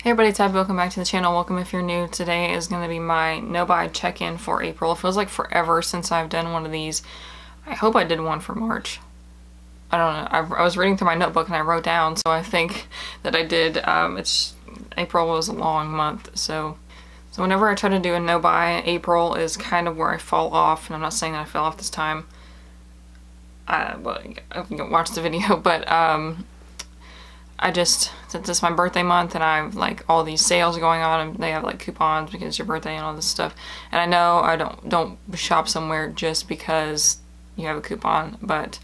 Hey everybody, it's Abby. Welcome back to the channel. Welcome if you're new. Today is going to be my no-buy check-in for April. It feels like forever since I've done one of these. I hope I did one for March. I don't know. I was reading through my notebook and I wrote down, so I think that I did. April was a long month, so whenever I try to do a no-buy, April is kind of where I fall off, and I'm not saying that I fell off this time. Well, you can watch the video, but since it's my birthday month and I have like all these sales going on and they have like coupons because it's your birthday and all this stuff. And I know I don't shop somewhere just because you have a coupon, but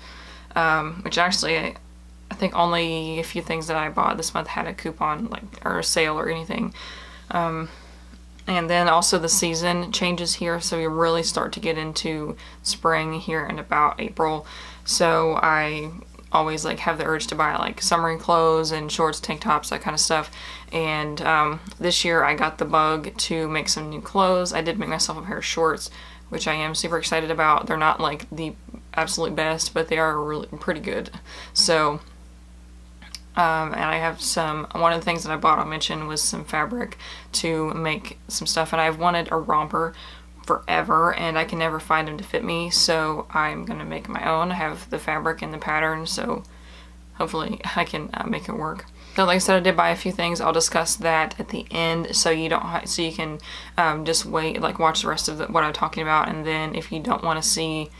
which actually I think only a few things that I bought this month had a coupon, like, or a sale or anything. And then also the season changes here, so you really start to get into spring here in about April. So I always like have the urge to buy like summery clothes and shorts, tank tops, that kind of stuff. And this year I got the bug to make some new clothes. I did make myself a pair of shorts, which I am super excited about. They're not like the absolute best, but they are really pretty good. So and I have one of the things that I bought, I'll mention, was some fabric to make some stuff, and I've wanted a romper forever and I can never find them to fit me, so I'm gonna make my own. I have the fabric and the pattern, so hopefully I can make it work. So like I said, I did buy a few things. I'll discuss that at the end, so you can just wait, like watch the rest of what I'm talking about, and then if you don't want to see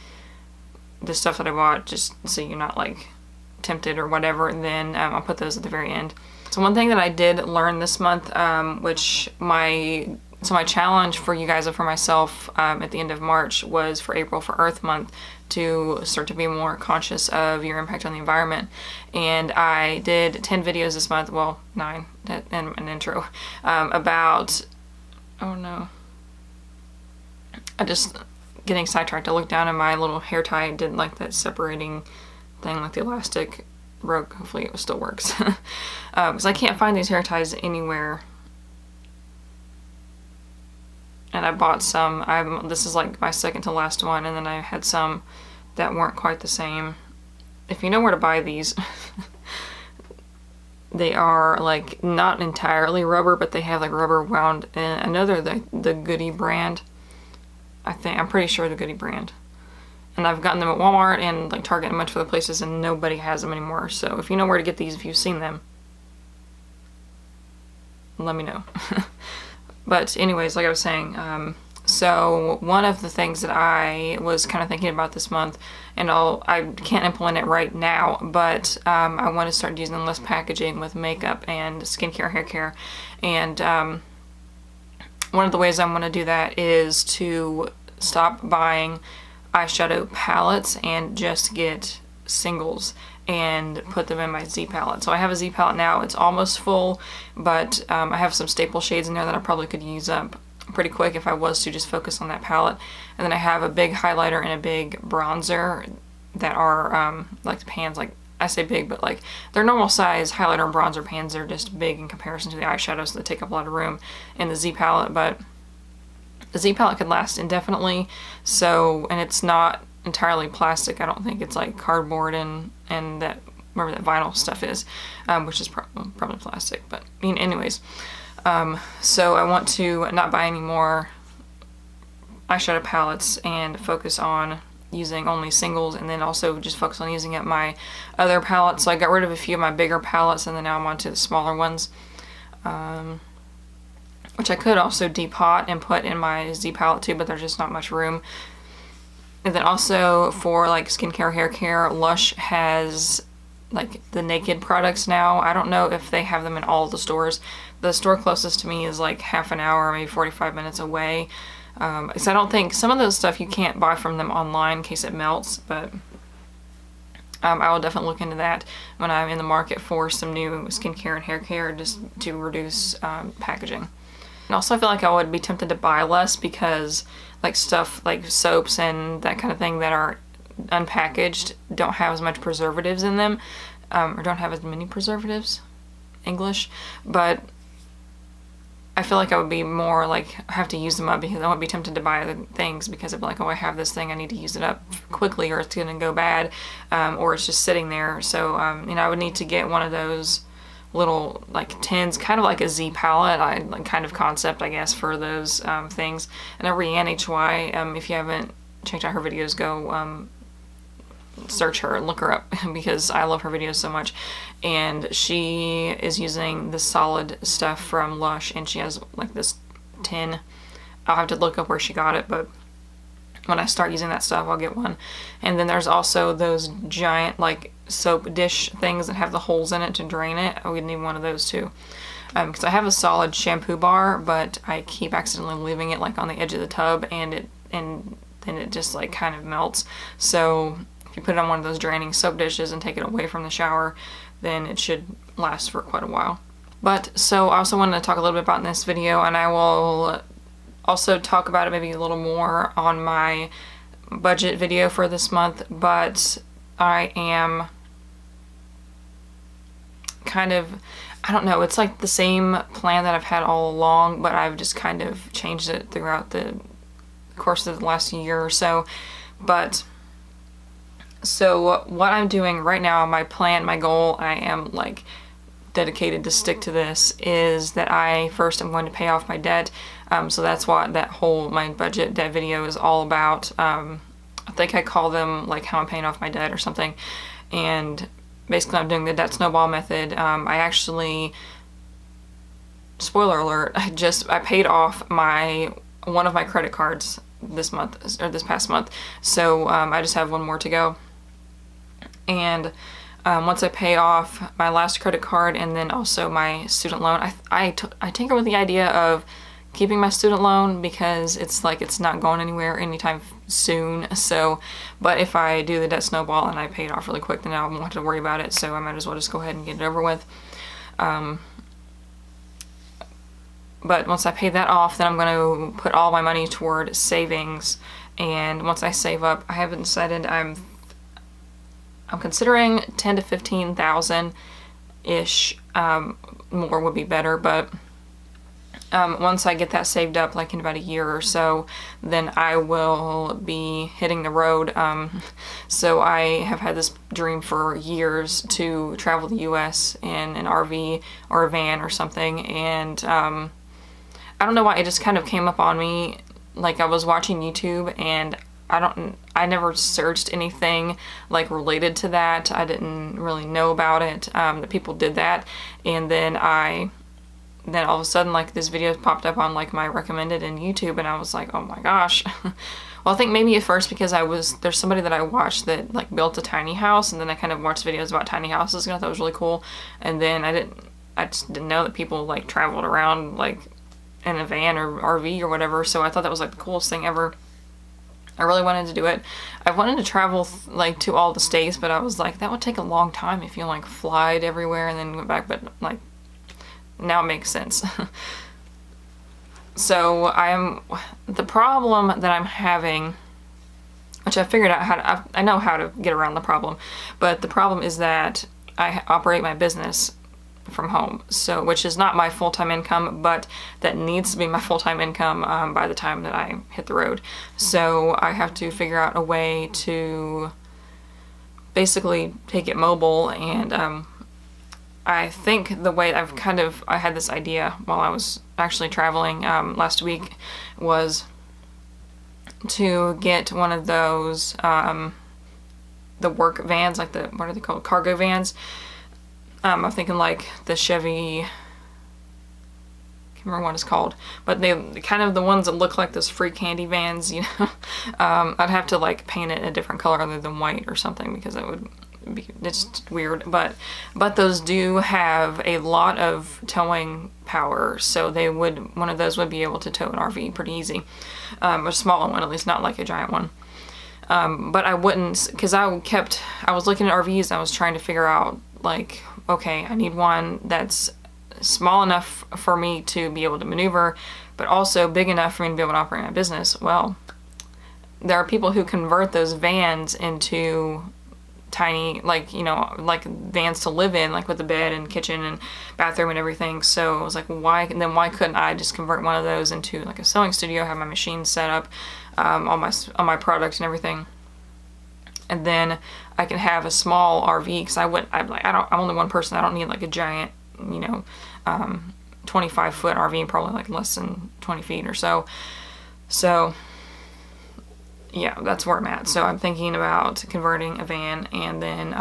the stuff that I bought, just so you're not like tempted or whatever, then I'll put those at the very end. So one thing that I did learn this month, so my challenge for you guys and for myself at the end of March was for April, for Earth Month, to start to be more conscious of your impact on the environment. And I did 10 videos this month, well, 9 and an intro, about, oh no, I just getting sidetracked. I looked down at my little hair tie and didn't like that separating thing, like the elastic broke. Hopefully it still works. Because I can't find these hair ties anywhere. And I bought some. This is like my second to last one, and then I had some that weren't quite the same. If you know where to buy these, they are like not entirely rubber, but they have like rubber wound. And I know they're the Goody brand. I'm pretty sure the Goody brand. And I've gotten them at Walmart and like Target and much of other places, and nobody has them anymore. So if you know where to get these, if you've seen them, let me know. But anyways, like I was saying, so one of the things that I was kind of thinking about this month, and I can't implement it right now, but I want to start using less packaging with makeup and skincare, hair care. And one of the ways I want to do that is to stop buying eyeshadow palettes and just get singles and put them in my Z palette. So I have a Z palette now. It's almost full, but I have some staple shades in there that I probably could use up pretty quick if I was to just focus on that palette. And then I have a big highlighter and a big bronzer that are like the pans, like I say big, but like they're normal size highlighter and bronzer pans. They're just big in comparison to the eyeshadows, so they take up a lot of room in the Z palette. But the Z palette could last indefinitely, so, and it's not entirely plastic. I don't think it's like cardboard and that, whatever that vinyl stuff is, which is probably plastic, but anyways. So I want to not buy any more eyeshadow palettes and focus on using only singles, and then also just focus on using up my other palettes. So I got rid of a few of my bigger palettes, and then now I'm on to the smaller ones, which I could also depot and put in my Z palette too, but there's just not much room. And then also for like skincare, hair care, Lush has like the Naked products now. I don't know if they have them in all the stores. The store closest to me is like half an hour, maybe 45 minutes away. So I don't think, some of those stuff you can't buy from them online in case it melts, but I will definitely look into that when I'm in the market for some new skincare and hair care, just to reduce packaging. And also I feel like I would be tempted to buy less because like stuff like soaps and that kind of thing that are unpackaged don't have as much preservatives in them, or don't have as many preservatives, English, but I feel like I would be more like, have to use them up, because I won't be tempted to buy other things because I'd be like, oh, I have this thing, I need to use it up quickly or it's gonna go bad, or it's just sitting there. So I would need to get one of those little like tins, kind of like a Z palette, like kind of concept, I guess, for those things. And Rianne HY, if you haven't checked out her videos, go search her and look her up because I love her videos so much. And she is using the solid stuff from Lush, and she has like this tin. I'll have to look up where she got it, but when I start using that stuff, I'll get one. And then there's also those giant like soap dish things that have the holes in it to drain it. I would need one of those too. Because I have a solid shampoo bar, but I keep accidentally leaving it like on the edge of the tub, and then it just like kind of melts. So if you put it on one of those draining soap dishes and take it away from the shower, then it should last for quite a while. But so I also wanted to talk a little bit about in this video, and I will also talk about it maybe a little more on my budget video for this month, but I am kind of, I don't know, it's like the same plan that I've had all along, but I've just kind of changed it throughout the course of the last year or so. But so what I'm doing right now, my plan, my goal, I am like dedicated to stick to this, is that I first am going to pay off my debt. So that's what that whole my budget debt video is all about. I think I call them like how I'm paying off my debt or something. And basically I'm doing the debt snowball method. I actually, spoiler alert, I paid off one of my credit cards this month, or this past month. So I just have one more to go. And once I pay off my last credit card and then also my student loan, I tinker with the idea of keeping my student loan because it's like it's not going anywhere anytime soon. So, but if I do the debt snowball and I pay it off really quick, then I won't have to worry about it. So I might as well just go ahead and get it over with. But once I pay that off, then I'm going to put all my money toward savings. And once I save up, I haven't decided, I'm considering 10 to 15,000 ish. More would be better, but once I get that saved up, like in about a year or so, then I will be hitting the road. So I have had this dream for years to travel the US in an RV or a van or something, and I don't know why, it just kind of came up on me. Like I was watching YouTube, and I never searched anything like related to that. I didn't really know about it, that people did that. And then then all of a sudden, like, this video popped up on like my recommended in YouTube, and I was like, oh my gosh. Well, I think maybe at first because there's somebody that I watched that like built a tiny house, and then I kind of watched videos about tiny houses, and I thought it was really cool. And then I just didn't know that people like traveled around like in a van or RV or whatever. So I thought that was like the coolest thing ever. I really wanted to do it. I wanted to travel like to all the states, but I was like, that would take a long time if you like flied everywhere and then went back. But like, now it makes sense. So the problem that I'm having, which I figured out I know how to get around the problem, but the problem is that I operate my business from home, so which is not my full-time income, but that needs to be my full-time income by the time that I hit the road. So I have to figure out a way to basically take it mobile, and I think the way I had this idea while I was actually traveling last week was to get one of those the work vans, like what are they called, cargo vans. I'm thinking like the Chevy, I can't remember what it's called, but they kind of the ones that look like those free candy vans, you know. I'd have to like paint it a different color other than white or something, because it's weird, but those do have a lot of towing power, so one of those would be able to tow an RV pretty easy, a smaller one at least, not like a giant one. But I wouldn't, because I was looking at RVs and I was trying to figure out like, okay, I need one that's small enough for me to be able to maneuver, but also big enough for me to be able to operate my business. Well, there are people who convert those vans into tiny, like, you know, like vans to live in, like with a bed and kitchen and bathroom and everything. So I was like, why couldn't I just convert one of those into like a sewing studio, have my machine set up, all my products and everything, and then I can have a small RV, because I'm only one person. I don't need like a giant you know, 25-foot RV, probably like less than 20 feet or so. So yeah, that's where I'm at. So I'm thinking about converting a van and then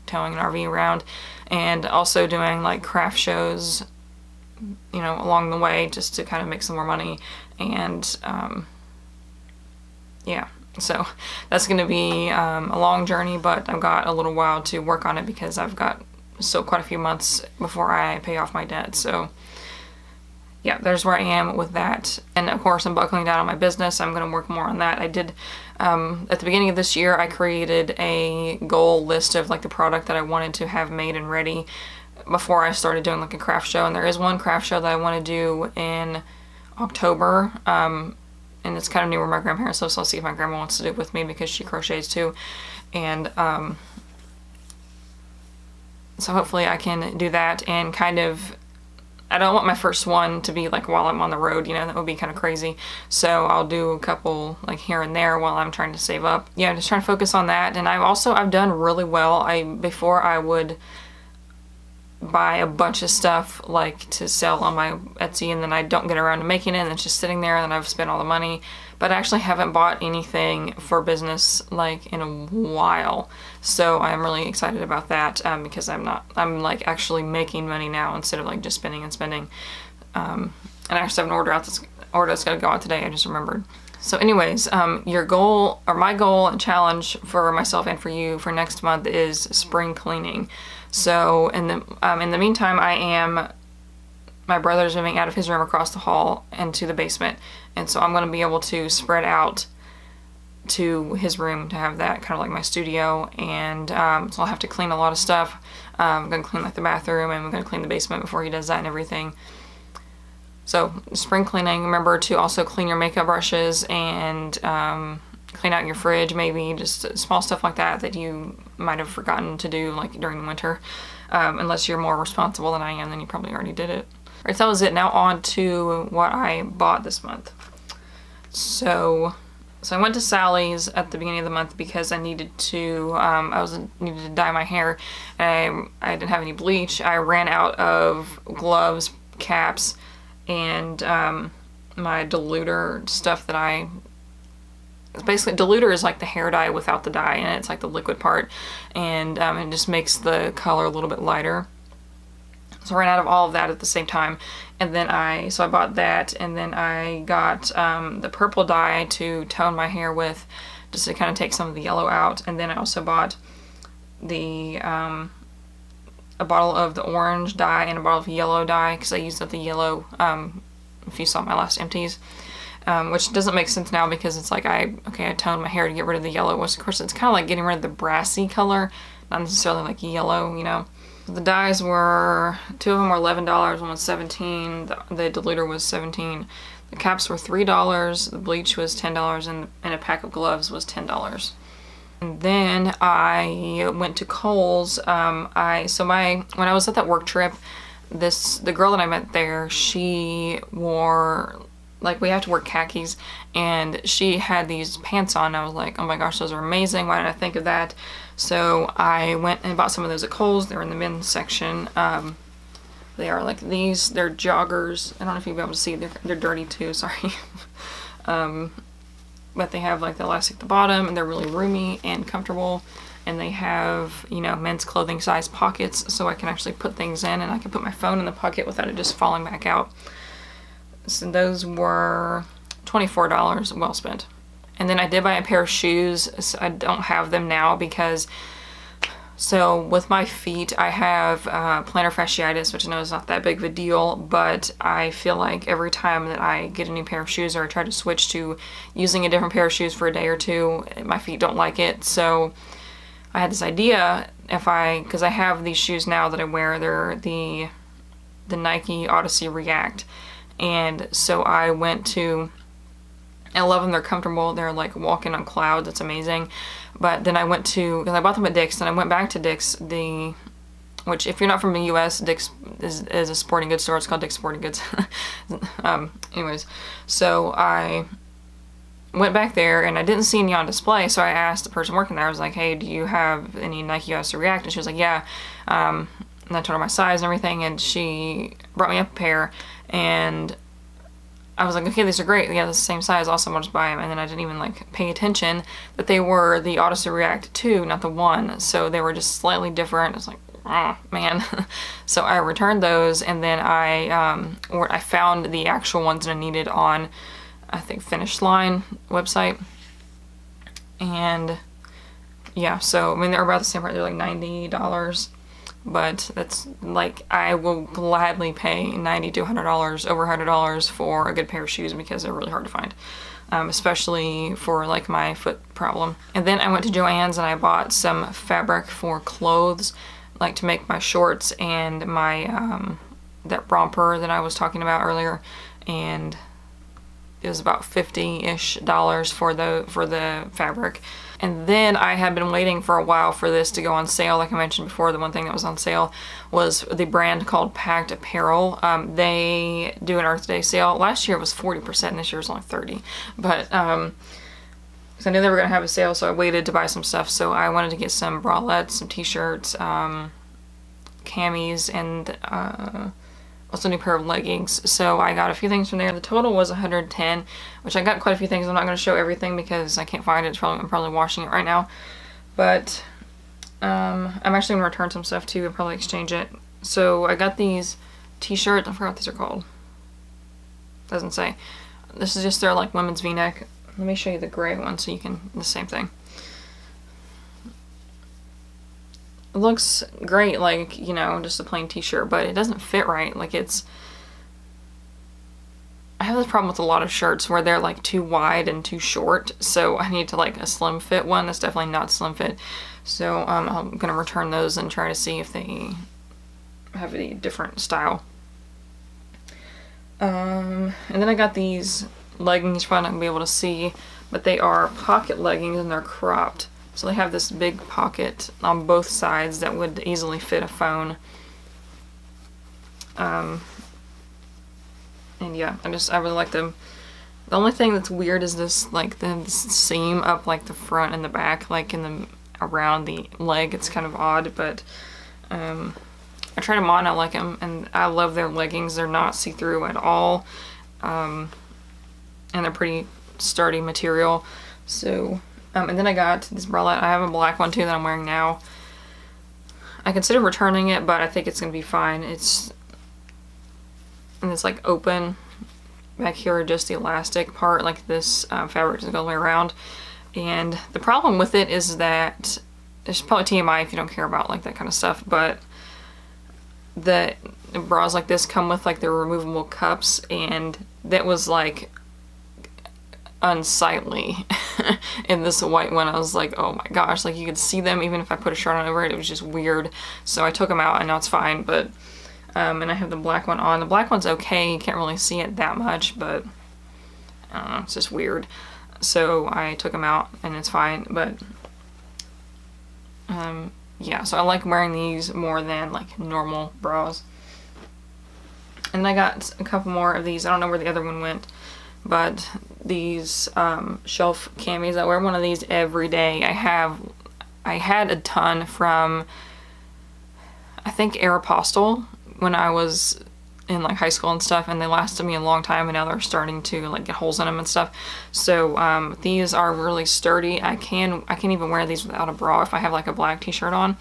towing an RV around, and also doing like craft shows, you know, along the way, just to kind of make some more money. And yeah, so that's going to be a long journey, but I've got a little while to work on it because I've got still quite a few months before I pay off my debt. So yeah, there's where I am with that. And of course, I'm buckling down on my business. I'm going to work more on that. I did, at the beginning of this year, I created a goal list of like the product that I wanted to have made and ready before I started doing like a craft show. And there is one craft show that I want to do in October. And it's kind of near where my grandparents live, so I'll see if my grandma wants to do it with me because she crochets too. And so hopefully I can do that, and kind of, I don't want my first one to be like while I'm on the road, you know, that would be kind of crazy. So I'll do a couple like here and there while I'm trying to save up. Yeah, I'm just trying to focus on that. And I've done really well. Before I would buy a bunch of stuff like to sell on my Etsy, and then I don't get around to making it, and it's just sitting there, and then I've spent all the money. But I actually haven't bought anything for business like in a while, so I'm really excited about that, because I'm like actually making money now instead of like just spending and spending. And I actually have an order that's gonna go out today, I just remembered. So anyways, your goal, or my goal and challenge for myself and for you for next month, is spring cleaning. So in the meantime, my brother's moving out of his room across the hall into the basement, and so I'm going to be able to spread out to his room to have that kind of like my studio. And so I'll have to clean a lot of stuff. I'm going to clean like the bathroom, and I'm going to clean the basement before he does that and everything. So spring cleaning, remember to also clean your makeup brushes and clean out your fridge, maybe just small stuff like that you might have forgotten to do like during the winter. Unless you're more responsible than I am, then you probably already did it. Alright, so that was it. Now on to what I bought this month. So I went to Sally's at the beginning of the month because I needed to, needed to dye my hair. I didn't have any bleach. I ran out of gloves, caps, and my diluter stuff that basically, diluter is like the hair dye without the dye in it. It's like the liquid part, and it just makes the color a little bit lighter. So I ran out of all of that at the same time, and then I bought that, and then I got the purple dye to tone my hair with, just to kind of take some of the yellow out. And then I also bought a bottle of the orange dye and a bottle of yellow dye, because I used up the yellow, if you saw my last empties. Which doesn't make sense now because it's like I toned my hair to get rid of the yellow, which of course it's kind of like getting rid of the brassy color, not necessarily like yellow, you know. The dyes were, two of them were $11, one was $17, the diluter was $17, the caps were $3, the bleach was $10, and a pack of gloves was $10. And then I went to Kohl's. When I was at that work trip, the girl that I met there, she wore, like, we have to wear khakis, and she had these pants on. I was like, oh my gosh, those are amazing. Why didn't I think of that? So I went and bought some of those at Kohl's. They were in the men's section. They are like these. They're joggers. I don't know if you'll be able to see. They're dirty too. Sorry. But they have like the elastic at the bottom, and they're really roomy and comfortable. And they have, you know, men's clothing size pockets, so I can actually put things in, and I can put my phone in the pocket without it just falling back out. So those were $24, well spent. And then I did buy a pair of shoes. So I don't have them now because, so with my feet, I have plantar fasciitis, which I know is not that big of a deal, but I feel like every time that I get a new pair of shoes, or I try to switch to using a different pair of shoes for a day or two, my feet don't like it. So I had this idea, because I have these shoes now that I wear, they're the Nike Odyssey React. And so I love them, they're comfortable, they're like walking on clouds, it's amazing. But then because I bought them at Dick's, and I went back to Dick's, which if you're not from the US, Dick's is a sporting goods store, it's called Dick's Sporting Goods. Anyways, so I went back there, and I didn't see any on display, so I asked the person working there, I was like, hey, do you have any Nike Odyssey React? And she was like, yeah. and I told her my size and everything, and she brought me up a pair, and I was like, okay, these are great. Yeah, the same size. Awesome. I'll just buy them. And then I didn't even like pay attention that they were the Auto React 2, not the 1. So they were just slightly different. I was like, oh, man. So I returned those, and then I found the actual ones that I needed on, I think, Finish Line website. And yeah, so I mean, they're about the same price. They're like $90. But that's like, I will gladly pay $90 to $100, over $100 for a good pair of shoes because they're really hard to find, especially for like my foot problem. And then I went to Joann's and I bought some fabric for clothes, like to make my shorts and my that romper that I was talking about earlier, and it was about $50-ish for the fabric. And then I had been waiting for a while for this to go on sale. Like I mentioned before, the one thing that was on sale was the brand called Packed Apparel. They do an Earth Day sale. Last year it was 40%, and this year it's only 30%. But because I knew they were going to have a sale, so I waited to buy some stuff. So I wanted to get some bralettes, some t-shirts, camis, and also a new pair of leggings. So I got a few things from there. The total was $110, which I got quite a few things. I'm not going to show everything because I can't find it. I'm probably washing it right now. But I'm actually going to return some stuff too and probably exchange it. So I got these t-shirts. I forgot what these are called. Doesn't say. This is just their like women's v-neck. Let me show you the gray one so you can, the same thing. It looks great, like, you know, just a plain t-shirt, but it doesn't fit right. Like, I have this problem with a lot of shirts where they're like too wide and too short, so I need to like a slim fit one that's definitely not slim fit. So I'm gonna return those and try to see if they have a different style. And then I got these leggings. You're probably not gonna be able to see, but they are pocket leggings and they're cropped. So they have this big pocket on both sides that would easily fit a phone. And yeah, I really like them. The only thing that's weird is this, like, the seam up like the front and the back, like around the leg. It's kind of odd, but I tried them on. I like them, and I love their leggings. They're not see-through at all, and they're pretty sturdy material. So. And then I got this bralette. I have a black one too that I'm wearing now. I consider returning it, but I think it's going to be fine. It's like open back here, just the elastic part, like this fabric doesn't go all the way around. And the problem with it is that, it's probably TMI if you don't care about like that kind of stuff, but the bras like this come with like the removable cups, and that was like unsightly in this white one. I was like, oh my gosh, like you could see them even if I put a shirt on over it. It was just weird. So I took them out and now it's fine. But and I have the black one on. The black one's okay. You can't really see it that much, but I don't know, it's just weird. So I took them out and it's fine. But yeah, so I like wearing these more than like normal bras. And I got a couple more of these. I don't know where the other one went. But these shelf camis, I wear one of these every day. I had a ton from, I think, Aeropostale when I was in like high school and stuff, and they lasted me a long time, and now they're starting to like get holes in them and stuff. So these are really sturdy. I can even wear these without a bra if I have like a black t-shirt on,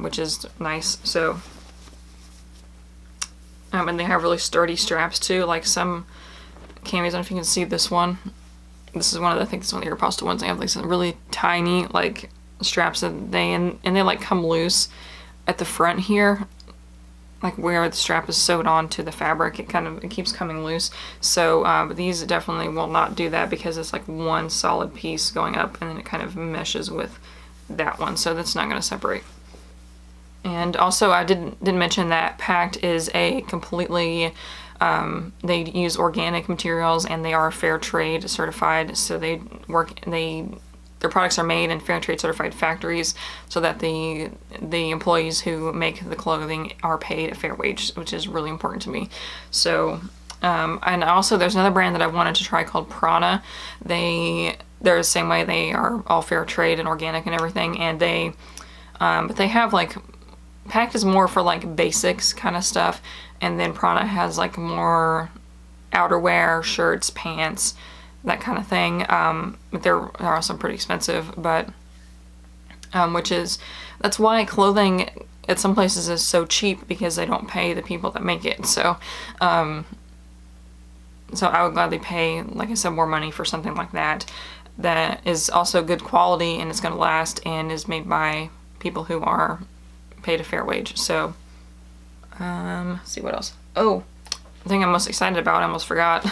which is nice. So and they have really sturdy straps too, like some camis. I don't know if you can see this one. This is one of the, I think this is one of the Aeropostale ones. They have like some really tiny like straps that they like come loose at the front here, like where the strap is sewed onto the fabric. It keeps coming loose. So but these definitely will not do that because it's like one solid piece going up, and then it kind of meshes with that one, so that's not going to separate. And also I didn't mention that Packed is a completely they use organic materials, and they are fair trade certified. So their products are made in fair trade certified factories, so that the employees who make the clothing are paid a fair wage, which is really important to me. So and also there's another brand that I wanted to try called Prana. They're the same way. They are all fair trade and organic and everything, and but they have like Pact is more for like basics kind of stuff, and then Prana has like more outerwear, shirts, pants, that kind of thing. But they're also pretty expensive, but that's why clothing at some places is so cheap, because they don't pay the people that make it. So so I would gladly pay, like I said, more money for something like that is also good quality and it's going to last and is made by people who are paid a fair wage. So let's see what else. Oh, the thing I'm most excited about, I almost forgot.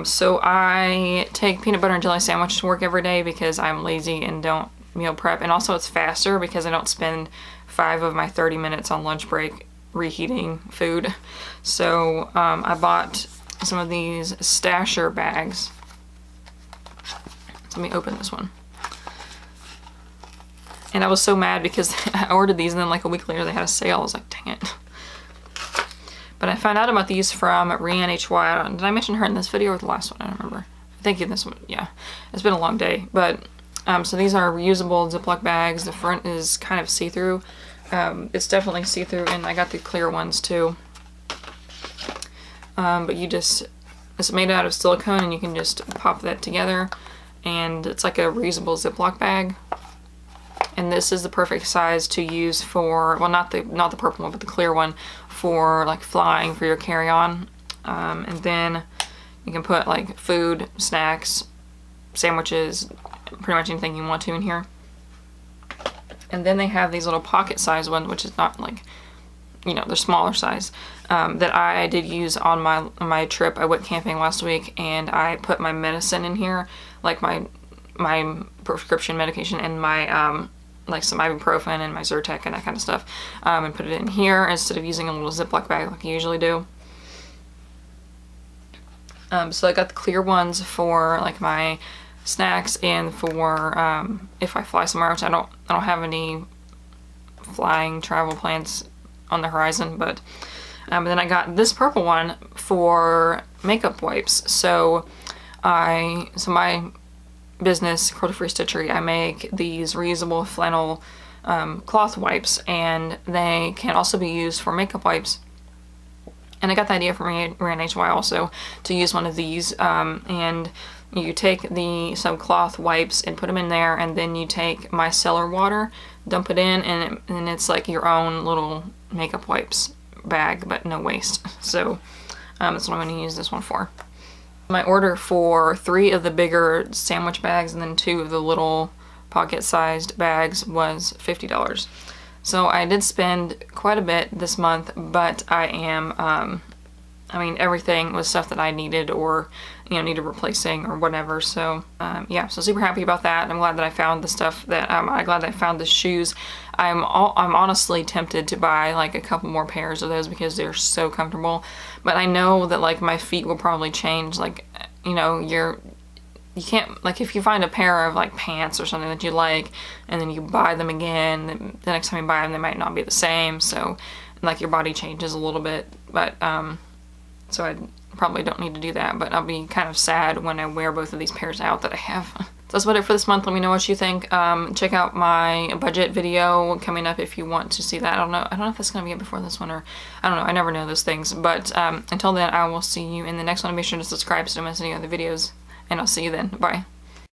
So I take peanut butter and jelly sandwiches to work every day because I'm lazy and don't meal prep, and also it's faster because I don't spend 5 of my 30 minutes on lunch break reheating food. So I bought some of these stasher bags. So let me open this one. And I was so mad because I ordered these and then like a week later they had a sale. I was like, dang it. But I found out about these from Rianne HY. Did I mention her in this video or the last one? I don't remember. I think in this one, yeah. It's been a long day. But so these are reusable Ziploc bags. The front is kind of see-through. It's definitely see-through, and I got the clear ones too. But it's made out of silicone, and you can just pop that together, and it's like a reusable Ziploc bag. And this is the perfect size to use for, well, not the purple one, but the clear one, for like flying for your carry-on. And then you can put like food, snacks, sandwiches, pretty much anything you want to in here. And then they have these little pocket size ones, which is not like, you know, they're smaller size, that I did use on my trip. I went camping last week and I put my medicine in here, like my prescription medication and my like some ibuprofen and my Zyrtec and that kind of stuff, and put it in here instead of using a little Ziploc bag like I usually do. So I got the clear ones for like my snacks and for if I fly somewhere, which I don't have any flying travel plans on the horizon, but then I got this purple one for makeup wipes. So my business, Cruelty Free Stitchery, I make these reusable flannel cloth wipes, and they can also be used for makeup wipes. And I got the idea from Rianne HY also to use one of these, and you take some cloth wipes and put them in there, and then you take micellar water, dump it in, and it's like your own little makeup wipes bag, but no waste. So that's what I'm going to use this one for. My order for 3 of the bigger sandwich bags and then 2 of the little pocket-sized bags was $50. So I did spend quite a bit this month, but I am, I mean, everything was stuff that I needed or, you know, needed replacing or whatever. So, yeah, so super happy about that. I'm glad that I found the stuff that, I'm glad that I found the shoes. I'm honestly tempted to buy like a couple more pairs of those because they're so comfortable. But I know that like my feet will probably change. Like, you know, you can't, like if you find a pair of like pants or something that you like and then you buy them again, the next time you buy them they might not be the same. So like your body changes a little bit. But so I probably don't need to do that, but I'll be kind of sad when I wear both of these pairs out that I have. So that's about it for this month. Let me know what you think. Check out my budget video coming up if you want to see that. I don't know if that's gonna be it before this one, or I don't know. I never know those things. But until then, I will see you in the next one. Be sure to subscribe so you don't miss any other videos, and I'll see you then. Bye.